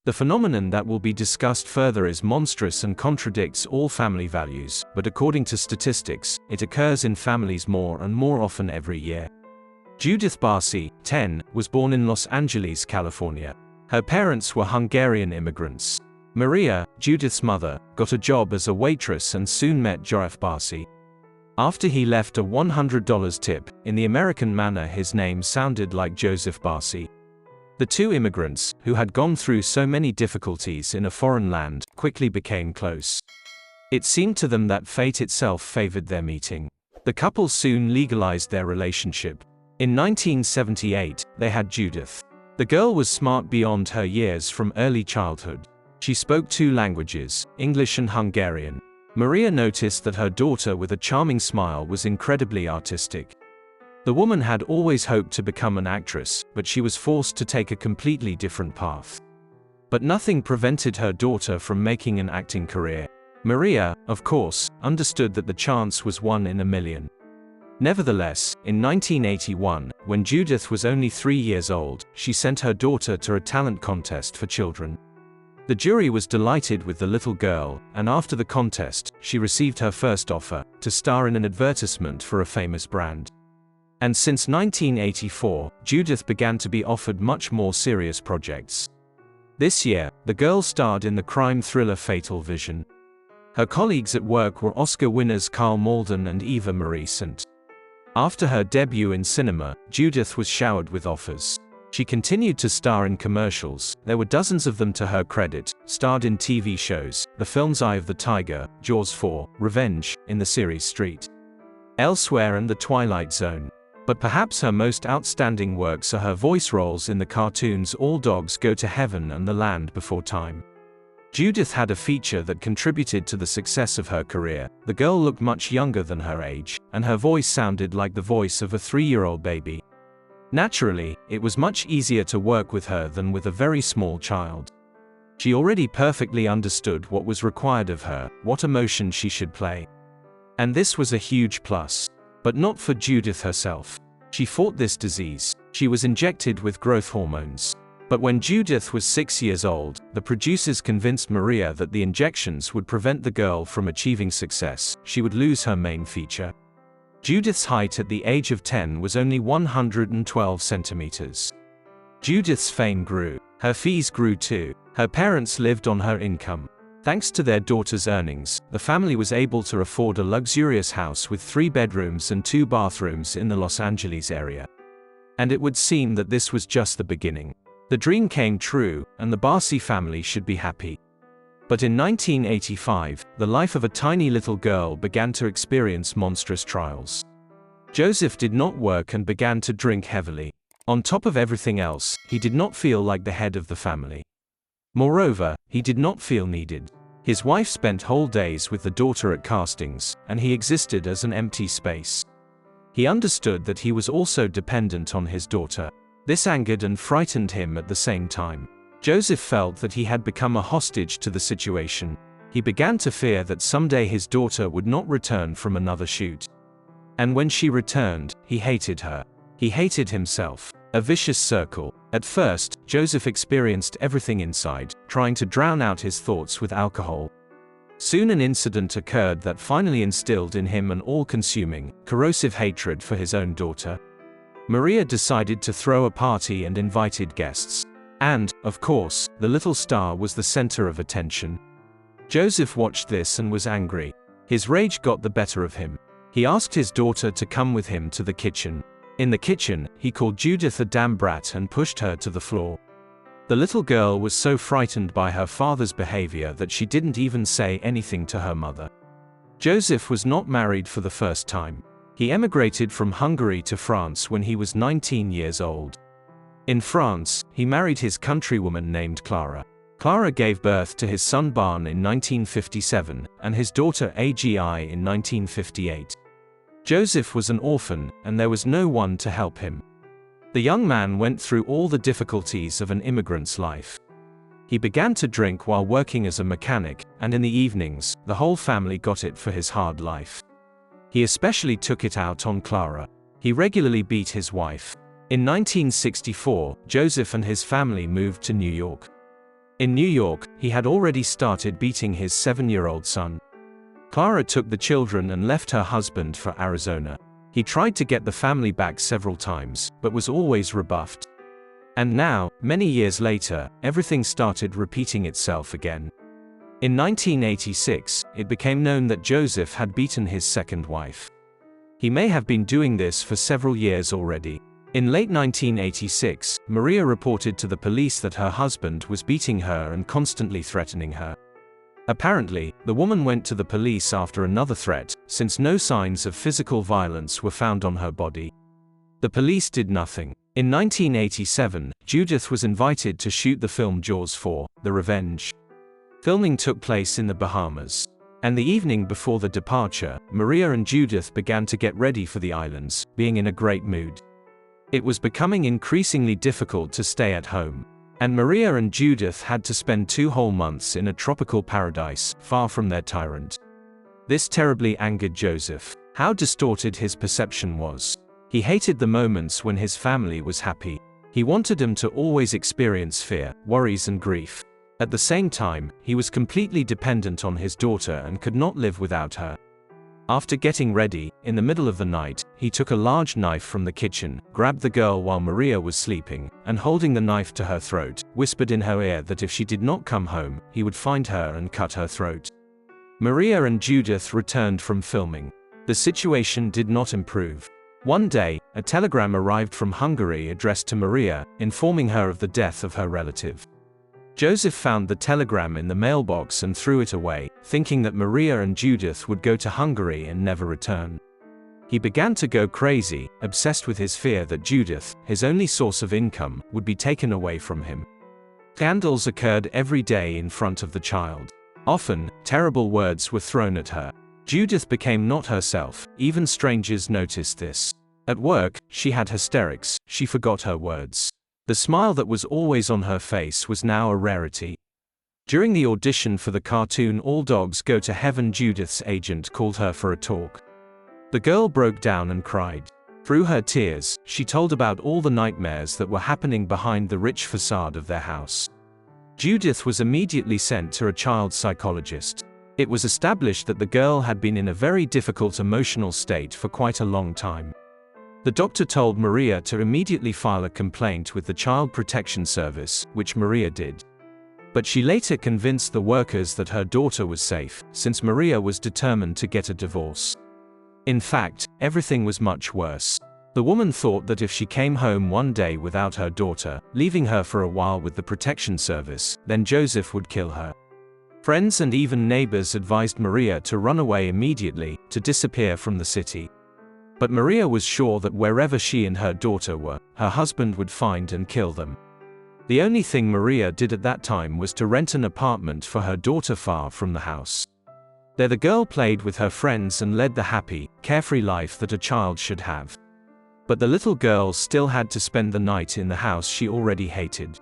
The phenomenon that will be discussed further is monstrous and contradicts all family values, but according to statistics, it occurs in families more and more often every year. Judith Barsi, 10, was born in Los Angeles, California. Her parents were Hungarian immigrants. Maria, Judith's mother, got a job as a waitress and soon met Judith Barsi. After he left a $100 tip, in the American manner his name sounded like Joseph Barsi. The two immigrants, who had gone through so many difficulties in a foreign land, quickly became close. It seemed to them that fate itself favored their meeting. The couple soon legalized their relationship. In 1978, they had Judith. The girl was smart beyond her years from early childhood. She spoke 2 languages, English and Hungarian. Maria noticed that her daughter with a charming smile was incredibly artistic. The woman had always hoped to become an actress, but she was forced to take a completely different path. But nothing prevented her daughter from making an acting career. Maria, of course, understood that the chance was 1 in a million. Nevertheless, in 1981, when Judith was only 3 years old, she sent her daughter to a talent contest for children. The jury was delighted with the little girl, and after the contest, she received her first offer, to star in an advertisement for a famous brand. And since 1984, Judith began to be offered much more serious projects. This year, the girl starred in the crime thriller Fatal Vision. Her colleagues at work were Oscar winners Karl Malden and Eva Marie Saint. After her debut in cinema, Judith was showered with offers. She continued to star in commercials, there were dozens of them to her credit, starred in TV shows, the films Eye of the Tiger, Jaws 4, Revenge, in the series Street, Elsewhere and The Twilight Zone. But perhaps her most outstanding works are her voice roles in the cartoons All Dogs Go to Heaven and The Land Before Time. Judith had a feature that contributed to the success of her career. The girl looked much younger than her age, and her voice sounded like the voice of a 3-year-old baby. Naturally, it was much easier to work with her than with a very small child. She already perfectly understood what was required of her, what emotion she should play. And this was a huge plus. But not for Judith herself. She fought this disease. She was injected with growth hormones. But when Judith was 6 years old, the producers convinced Maria that the injections would prevent the girl from achieving success. She would lose her main feature. Judith's height at the age of 10 was only 112 centimeters. Judith's fame grew. Her fees grew too. Her parents lived on her income. Thanks to their daughter's earnings, the family was able to afford a luxurious house with 3 bedrooms and 2 bathrooms in the Los Angeles area. And it would seem that this was just the beginning. The dream came true, and the Barsi family should be happy. But in 1985, the life of a tiny little girl began to experience monstrous trials. Joseph did not work and began to drink heavily. On top of everything else, he did not feel like the head of the family. Moreover, he did not feel needed. His wife spent whole days with the daughter at castings, and he existed as an empty space. He understood that he was also dependent on his daughter. This angered and frightened him at the same time. Joseph felt that he had become a hostage to the situation. He began to fear that someday his daughter would not return from another shoot. And when she returned, he hated her. He hated himself. A vicious circle. At first, Joseph experienced everything inside, trying to drown out his thoughts with alcohol. Soon an incident occurred that finally instilled in him an all-consuming, corrosive hatred for his own daughter. Maria decided to throw a party and invited guests. And, of course, the little star was the center of attention. Joseph watched this and was angry. His rage got the better of him. He asked his daughter to come with him to the kitchen. In the kitchen, he called Judith a damn brat and pushed her to the floor. The little girl was so frightened by her father's behavior that she didn't even say anything to her mother. Joseph was not married for the first time. He emigrated from Hungary to France when he was 19 years old. In France, he married his countrywoman named Clara. Clara gave birth to his son Barn in 1957, and his daughter Agi in 1958. Joseph was an orphan, and there was no one to help him. The young man went through all the difficulties of an immigrant's life. He began to drink while working as a mechanic, and in the evenings, the whole family got it for his hard life. He especially took it out on Clara. He regularly beat his wife. In 1964, Joseph and his family moved to New York. In New York, he had already started beating his 7-year-old son. Clara took the children and left her husband for Arizona. He tried to get the family back several times, but was always rebuffed. And now, many years later, everything started repeating itself again. In 1986, it became known that Joseph had beaten his second wife. He may have been doing this for several years already. In late 1986, Maria reported to the police that her husband was beating her and constantly threatening her. Apparently, the woman went to the police after another threat, since no signs of physical violence were found on her body. The police did nothing. In 1987, Judith was invited to shoot the film Jaws 4: The Revenge. Filming took place in the Bahamas. And the evening before the departure, Maria and Judith began to get ready for the islands, being in a great mood. It was becoming increasingly difficult to stay at home. And Maria and Judith had to spend 2 whole months in a tropical paradise, far from their tyrant. This terribly angered Joseph. How distorted his perception was. He hated the moments when his family was happy. He wanted them to always experience fear, worries and grief. At the same time, he was completely dependent on his daughter and could not live without her. After getting ready, in the middle of the night, he took a large knife from the kitchen, grabbed the girl while Maria was sleeping, and holding the knife to her throat, whispered in her ear that if she did not come home, he would find her and cut her throat. Maria and Judith returned from filming. The situation did not improve. One day, a telegram arrived from Hungary addressed to Maria, informing her of the death of her relative. Joseph found the telegram in the mailbox and threw it away, thinking that Maria and Judith would go to Hungary and never return. He began to go crazy, obsessed with his fear that Judith, his only source of income, would be taken away from him. Scandals occurred every day in front of the child. Often, terrible words were thrown at her. Judith became not herself, even strangers noticed this. At work, she had hysterics, she forgot her words. The smile that was always on her face was now a rarity. During the audition for the cartoon All Dogs Go to Heaven, Judith's agent called her for a talk. The girl broke down and cried. Through her tears, she told about all the nightmares that were happening behind the rich facade of their house. Judith was immediately sent to a child psychologist. It was established that the girl had been in a very difficult emotional state for quite a long time. The doctor told Maria to immediately file a complaint with the Child Protection Service, which Maria did. But she later convinced the workers that her daughter was safe, since Maria was determined to get a divorce. In fact, everything was much worse. The woman thought that if she came home one day without her daughter, leaving her for a while with the Protection Service, then Joseph would kill her. Friends and even neighbors advised Maria to run away immediately, to disappear from the city. But Maria was sure that wherever she and her daughter were, her husband would find and kill them. The only thing Maria did at that time was to rent an apartment for her daughter far from the house. There the girl played with her friends and led the happy, carefree life that a child should have. But the little girl still had to spend the night in the house she already hated.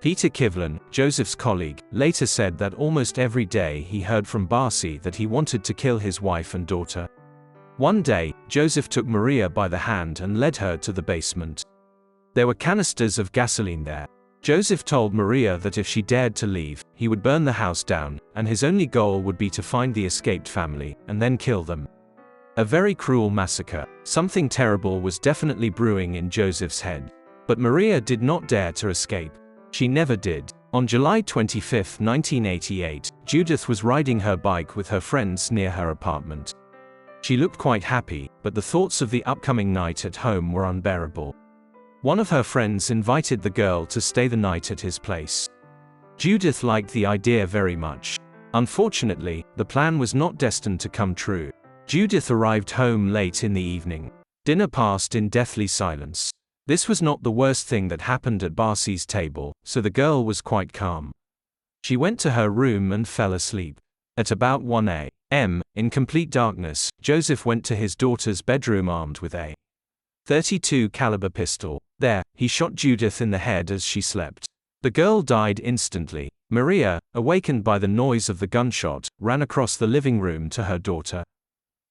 Peter Kivlin, Joseph's colleague, later said that almost every day he heard from Barsi that he wanted to kill his wife and daughter. One day, Joseph took Maria by the hand and led her to the basement. There were canisters of gasoline there. Joseph told Maria that if she dared to leave, he would burn the house down, and his only goal would be to find the escaped family, and then kill them. A very cruel massacre. Something terrible was definitely brewing in Joseph's head. But Maria did not dare to escape. She never did. On July 25, 1988, Judith was riding her bike with her friends near her apartment. She looked quite happy, but the thoughts of the upcoming night at home were unbearable. One of her friends invited the girl to stay the night at his place. Judith liked the idea very much. Unfortunately, the plan was not destined to come true. Judith arrived home late in the evening. Dinner passed in deathly silence. This was not the worst thing that happened at Barsi's table, so the girl was quite calm. She went to her room and fell asleep. At about 1 a.m., in complete darkness, Joseph went to his daughter's bedroom armed with a .32 caliber pistol. There, he shot Judith in the head as she slept. The girl died instantly. Maria, awakened by the noise of the gunshot, ran across the living room to her daughter.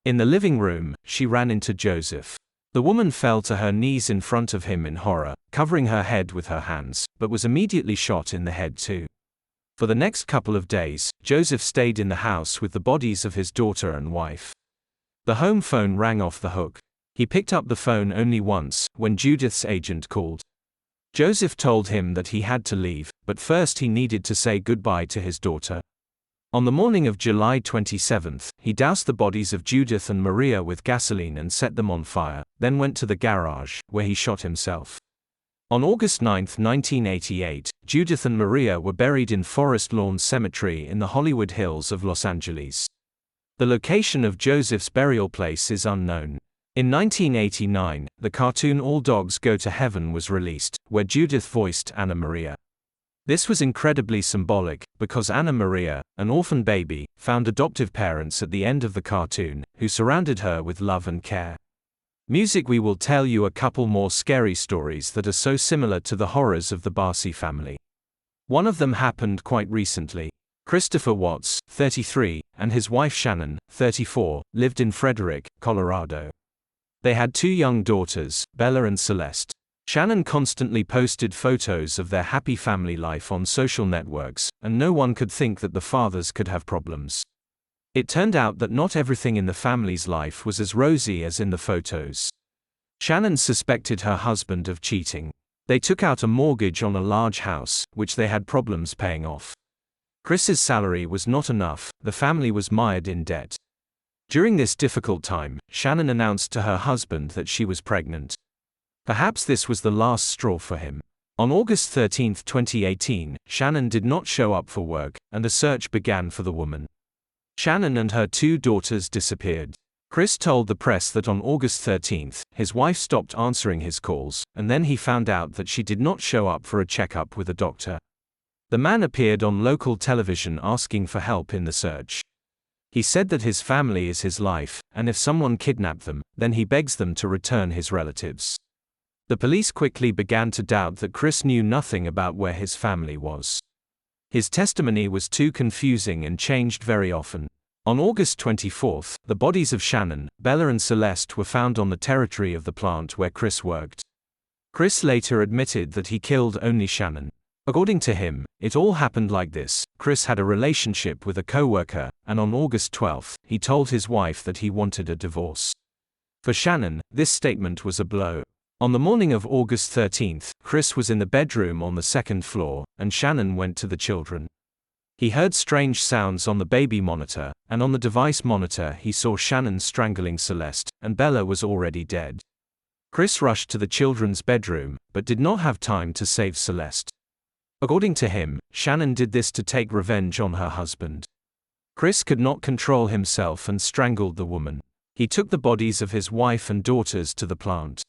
In the living room, she ran into Joseph. The woman fell to her knees in front of him in horror, covering her head with her hands, but was immediately shot in the head too. For the next couple of days, Joseph stayed in the house with the bodies of his daughter and wife. The home phone rang off the hook. He picked up the phone only once, when Judith's agent called. Joseph told him that he had to leave, but first he needed to say goodbye to his daughter. On the morning of July 27, he doused the bodies of Judith and Maria with gasoline and set them on fire, then went to the garage, where he shot himself. On August 9, 1988, Judith and Maria were buried in Forest Lawn Cemetery in the Hollywood Hills of Los Angeles. The location of Joseph's burial place is unknown. In 1989, the cartoon All Dogs Go to Heaven was released, where Judith voiced Anna Maria. This was incredibly symbolic, because Anna Maria, an orphan baby, found adoptive parents at the end of the cartoon, who surrounded her with love and care. Music. We will tell you a couple more scary stories that are so similar to the horrors of the Barsi family. One of them happened quite recently. Christopher Watts, 33, and his wife Shannon, 34, lived in Frederick, Colorado. They had two young daughters, Bella and Celeste. Shannon constantly posted photos of their happy family life on social networks, and no one could think that the fathers could have problems. It turned out that not everything in the family's life was as rosy as in the photos. Shannon suspected her husband of cheating. They took out a mortgage on a large house, which they had problems paying off. Chris's salary was not enough, the family was mired in debt. During this difficult time, Shannon announced to her husband that she was pregnant. Perhaps this was the last straw for him. On August 13, 2018, Shannon did not show up for work, and a search began for the woman. Shannon and her two daughters disappeared. Chris told the press that on August 13, his wife stopped answering his calls, and then he found out that she did not show up for a checkup with a doctor. The man appeared on local television asking for help in the search. He said that his family is his life, and if someone kidnapped them, then he begs them to return his relatives. The police quickly began to doubt that Chris knew nothing about where his family was. His testimony was too confusing and changed very often. On August 24, the bodies of Shannon, Bella and Celeste were found on the territory of the plant where Chris worked. Chris later admitted that he killed only Shannon. According to him, it all happened like this. Chris had a relationship with a co-worker, and on August 12, he told his wife that he wanted a divorce. For Shannon, this statement was a blow. On the morning of August 13, Chris was in the bedroom on the second floor, and Shannon went to the children. He heard strange sounds on the baby monitor, and on the device monitor he saw Shannon strangling Celeste, and Bella was already dead. Chris rushed to the children's bedroom, but did not have time to save Celeste. According to him, Shannon did this to take revenge on her husband. Chris could not control himself and strangled the woman. He took the bodies of his wife and daughters to the plant.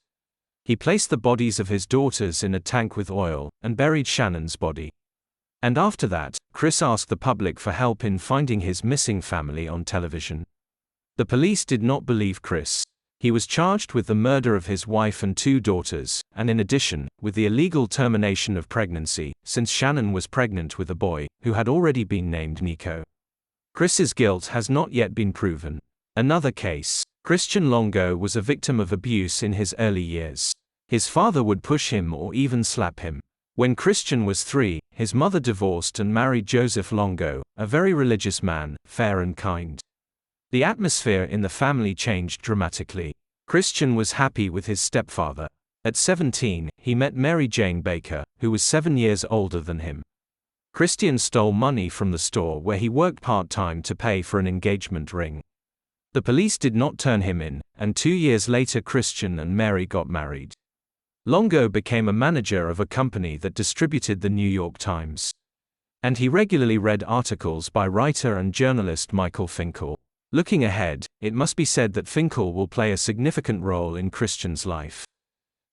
He placed the bodies of his daughters in a tank with oil, and buried Shannon's body. And after that, Chris asked the public for help in finding his missing family on television. The police did not believe Chris. He was charged with the murder of his wife and two daughters, and in addition, with the illegal termination of pregnancy, since Shannon was pregnant with a boy, who had already been named Nico. Chris's guilt has not yet been proven. Another case. Christian Longo was a victim of abuse in his early years. His father would push him or even slap him. When Christian was 3, his mother divorced and married Joseph Longo, a very religious man, fair and kind. The atmosphere in the family changed dramatically. Christian was happy with his stepfather. At 17, he met Mary Jane Baker, who was 7 years older than him. Christian stole money from the store where he worked part-time to pay for an engagement ring. The police did not turn him in, and 2 years later Christian and Mary got married. Longo became a manager of a company that distributed the New York Times. And he regularly read articles by writer and journalist Michael Finkel. Looking ahead, it must be said that Finkel will play a significant role in Christian's life.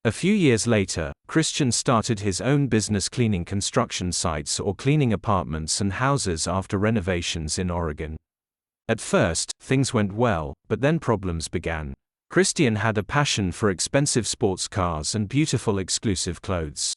A few years later, Christian started his own business cleaning construction sites or cleaning apartments and houses after renovations in Oregon. At first, things went well, but then problems began. Christian had a passion for expensive sports cars and beautiful exclusive clothes.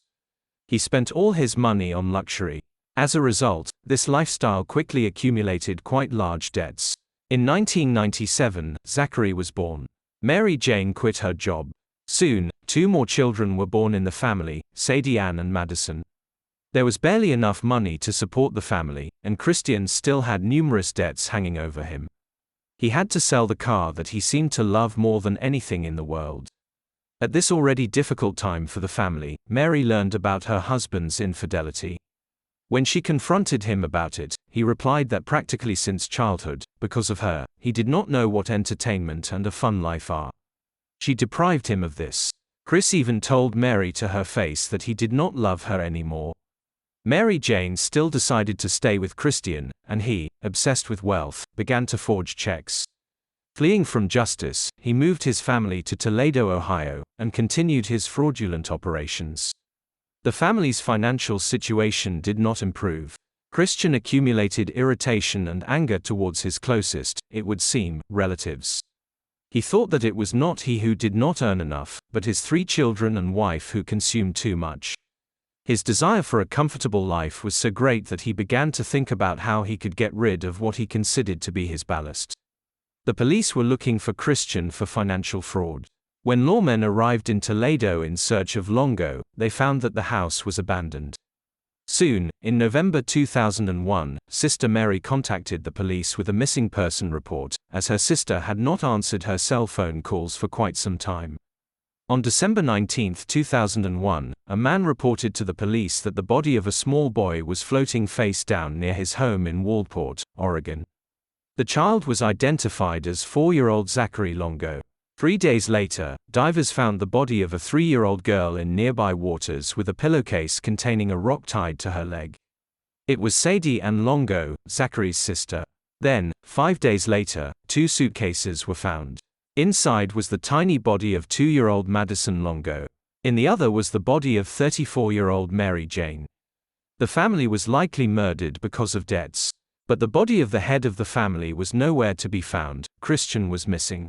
He spent all his money on luxury. As a result, this lifestyle quickly accumulated quite large debts. In 1997, Zachary was born. Mary Jane quit her job. Soon, 2 more children were born in the family, Sadie Ann and Madison. There was barely enough money to support the family, and Christian still had numerous debts hanging over him. He had to sell the car that he seemed to love more than anything in the world. At this already difficult time for the family, Mary learned about her husband's infidelity. When she confronted him about it, he replied that practically since childhood, because of her, he did not know what entertainment and a fun life are. She deprived him of this. Chris even told Mary to her face that he did not love her anymore. Mary Jane still decided to stay with Christian, and he, obsessed with wealth, began to forge checks. Fleeing from justice, he moved his family to Toledo, Ohio, and continued his fraudulent operations. The family's financial situation did not improve. Christian accumulated irritation and anger towards his closest, it would seem, relatives. He thought that it was not he who did not earn enough, but his 3 children and wife who consumed too much. His desire for a comfortable life was so great that he began to think about how he could get rid of what he considered to be his ballast. The police were looking for Christian for financial fraud. When lawmen arrived in Toledo in search of Longo, they found that the house was abandoned. Soon, in November 2001, Sister Mary contacted the police with a missing person report, as her sister had not answered her cell phone calls for quite some time. On December 19, 2001, a man reported to the police that the body of a small boy was floating face down near his home in Waldport, Oregon. The child was identified as 4-year-old Zachary Longo. 3 days later, divers found the body of a 3-year-old girl in nearby waters with a pillowcase containing a rock tied to her leg. It was Sadie Ann Longo, Zachary's sister. Then, 5 days later, 2 suitcases were found. Inside was the tiny body of 2-year-old Madison Longo. In the other was the body of 34-year-old Mary Jane. The family was likely murdered because of debts. But the body of the head of the family was nowhere to be found. Christian was missing.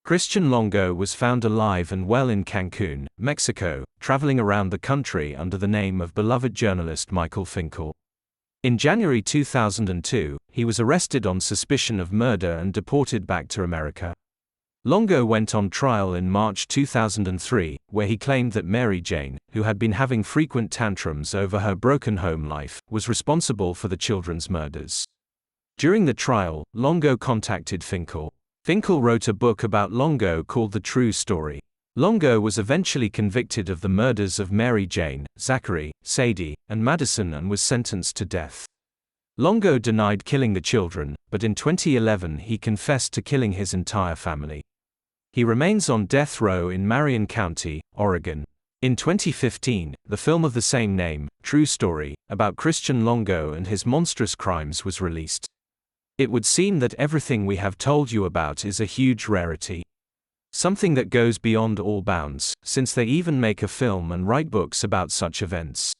Christian Longo was found alive and well in Cancun, Mexico, traveling around the country under the name of beloved journalist Michael Finkel. In January 2002, he was arrested on suspicion of murder and deported back to America. Longo went on trial in March 2003, where he claimed that Mary Jane, who had been having frequent tantrums over her broken home life, was responsible for the children's murders. During the trial, Longo contacted Finkel. Finkel wrote a book about Longo called The True Story. Longo was eventually convicted of the murders of Mary Jane, Zachary, Sadie, and Madison and was sentenced to death. Longo denied killing the children, but in 2011 he confessed to killing his entire family. He remains on death row in Marion County, Oregon. In 2015, the film of the same name, True Story, about Christian Longo and his monstrous crimes was released. It would seem that everything we have told you about is a huge rarity. Something that goes beyond all bounds, since they even make a film and write books about such events.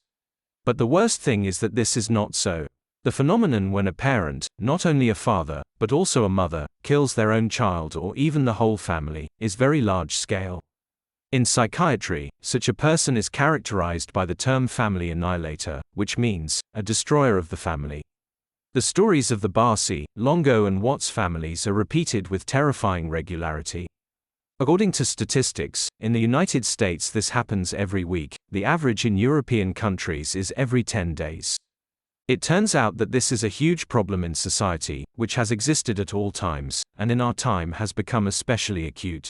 But the worst thing is that this is not so. The phenomenon when a parent, not only a father, but also a mother, kills their own child or even the whole family, is very large scale. In psychiatry, such a person is characterized by the term family annihilator, which means, a destroyer of the family. The stories of the Barsi, Longo and Watts families are repeated with terrifying regularity. According to statistics, in the United States this happens every week, the average in European countries is every 10 days. It turns out that this is a huge problem in society, which has existed at all times, and in our time has become especially acute.